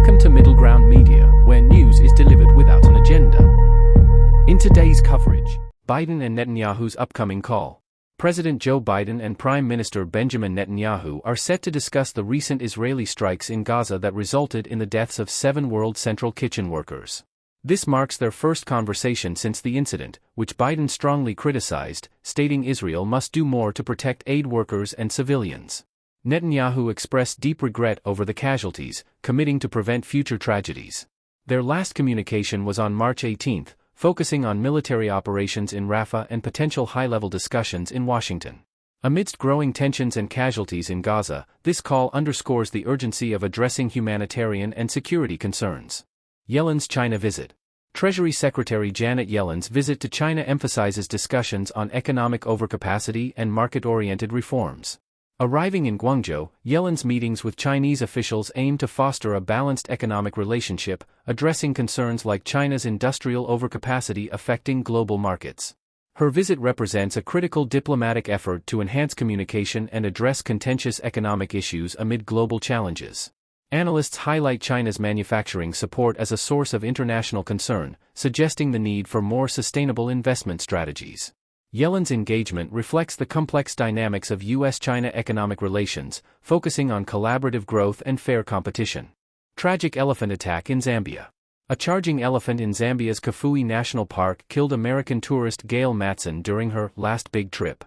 Welcome to Middle Ground Media, where news is delivered without an agenda. In today's coverage, Biden and Netanyahu's upcoming call. President Joe Biden and Prime Minister Benjamin Netanyahu are set to discuss the recent Israeli strikes in Gaza that resulted in the deaths of 7 World Central Kitchen workers. This marks their first conversation since the incident, which Biden strongly criticized, stating Israel must do more to protect aid workers and civilians. Netanyahu expressed deep regret over the casualties, committing to prevent future tragedies. Their last communication was on March 18, focusing on military operations in Rafah and potential high-level discussions in Washington. Amidst growing tensions and casualties in Gaza, this call underscores the urgency of addressing humanitarian and security concerns. Yellen's China visit. Treasury Secretary Janet Yellen's visit to China emphasizes discussions on economic overcapacity and market-oriented reforms. Arriving in Guangzhou, Yellen's meetings with Chinese officials aim to foster a balanced economic relationship, addressing concerns like China's industrial overcapacity affecting global markets. Her visit represents a critical diplomatic effort to enhance communication and address contentious economic issues amid global challenges. Analysts highlight China's manufacturing support as a source of international concern, suggesting the need for more sustainable investment strategies. Yellen's engagement reflects the complex dynamics of U.S.-China economic relations, focusing on collaborative growth and fair competition. Tragic elephant attack in Zambia. A charging elephant in Zambia's Kafue National Park killed American tourist Gail Matson during her last big trip.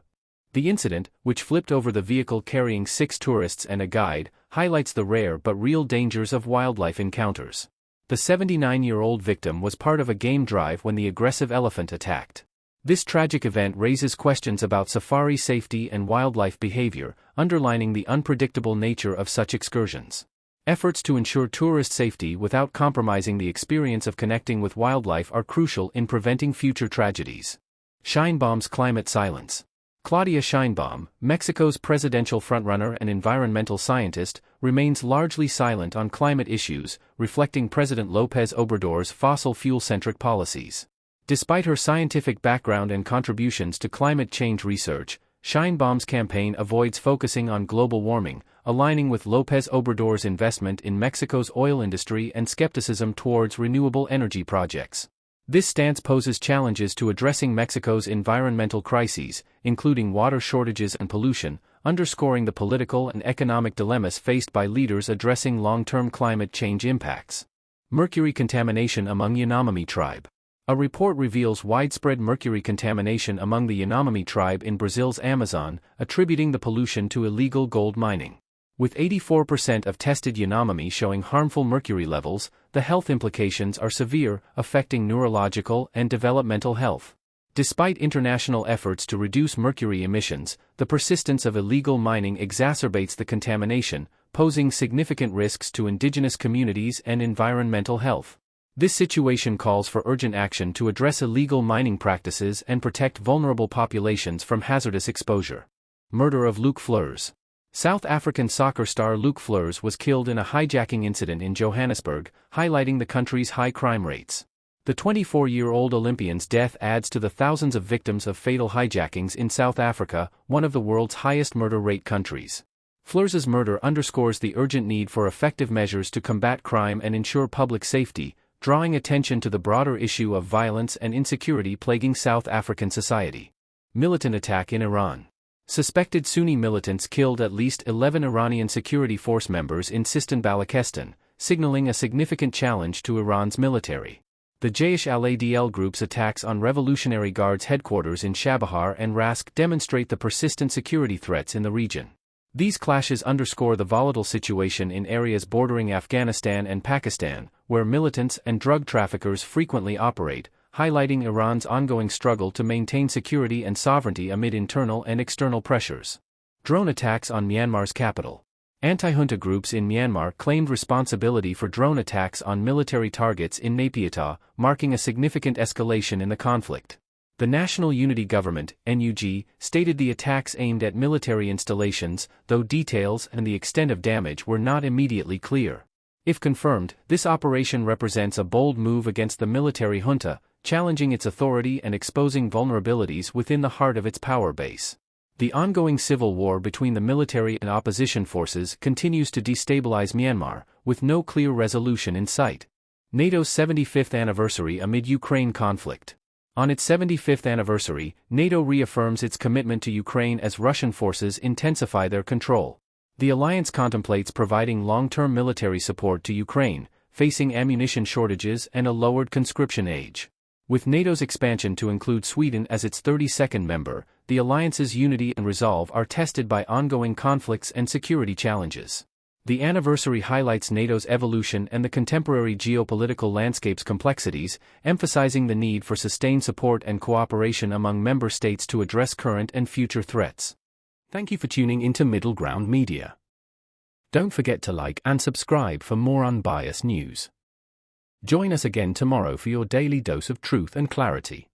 The incident, which flipped over the vehicle carrying 6 tourists and a guide, highlights the rare but real dangers of wildlife encounters. The 79-year-old victim was part of a game drive when the aggressive elephant attacked. This tragic event raises questions about safari safety and wildlife behavior, underlining the unpredictable nature of such excursions. Efforts to ensure tourist safety without compromising the experience of connecting with wildlife are crucial in preventing future tragedies. Sheinbaum's climate silence. Claudia Sheinbaum, Mexico's presidential frontrunner and environmental scientist, remains largely silent on climate issues, reflecting President López Obrador's fossil fuel-centric policies. Despite her scientific background and contributions to climate change research, Sheinbaum's campaign avoids focusing on global warming, aligning with López Obrador's investment in Mexico's oil industry and skepticism towards renewable energy projects. This stance poses challenges to addressing Mexico's environmental crises, including water shortages and pollution, underscoring the political and economic dilemmas faced by leaders addressing long-term climate change impacts. Mercury contamination among Yanomami tribe. A report reveals widespread mercury contamination among the Yanomami tribe in Brazil's Amazon, attributing the pollution to illegal gold mining. With 84% of tested Yanomami showing harmful mercury levels, the health implications are severe, affecting neurological and developmental health. Despite international efforts to reduce mercury emissions, the persistence of illegal mining exacerbates the contamination, posing significant risks to indigenous communities and environmental health. This situation calls for urgent action to address illegal mining practices and protect vulnerable populations from hazardous exposure. Murder of Luc Fleurs. South African soccer star Luc Fleurs was killed in a hijacking incident in Johannesburg, highlighting the country's high crime rates. The 24-year-old Olympian's death adds to the thousands of victims of fatal hijackings in South Africa, one of the world's highest murder rate countries. Fleurs's murder underscores the urgent need for effective measures to combat crime and ensure public safety, drawing attention to the broader issue of violence and insecurity plaguing South African society. Militant attack in Iran. Suspected Sunni militants killed at least 11 Iranian security force members in Sistan Balochistan, signaling a significant challenge to Iran's military. The Jaish al-Adl group's attacks on Revolutionary Guard's headquarters in Chabahar and Rask demonstrate the persistent security threats in the region. These clashes underscore the volatile situation in areas bordering Afghanistan and Pakistan, where militants and drug traffickers frequently operate, highlighting Iran's ongoing struggle to maintain security and sovereignty amid internal and external pressures. Drone attacks on Myanmar's capital. Anti-junta groups in Myanmar claimed responsibility for drone attacks on military targets in Naypyidaw, marking a significant escalation in the conflict. The National Unity Government, NUG, stated the attacks aimed at military installations, though details and the extent of damage were not immediately clear. If confirmed, this operation represents a bold move against the military junta, challenging its authority and exposing vulnerabilities within the heart of its power base. The ongoing civil war between the military and opposition forces continues to destabilize Myanmar, with no clear resolution in sight. NATO's 75th anniversary amid Ukraine conflict. On its 75th anniversary, NATO reaffirms its commitment to Ukraine as Russian forces intensify their control. The alliance contemplates providing long-term military support to Ukraine, facing ammunition shortages and a lowered conscription age. With NATO's expansion to include Sweden as its 32nd member, the alliance's unity and resolve are tested by ongoing conflicts and security challenges. The anniversary highlights NATO's evolution and the contemporary geopolitical landscape's complexities, emphasizing the need for sustained support and cooperation among member states to address current and future threats. Thank you for tuning into Middle Ground Media. Don't forget to like and subscribe for more unbiased news. Join us again tomorrow for your daily dose of truth and clarity.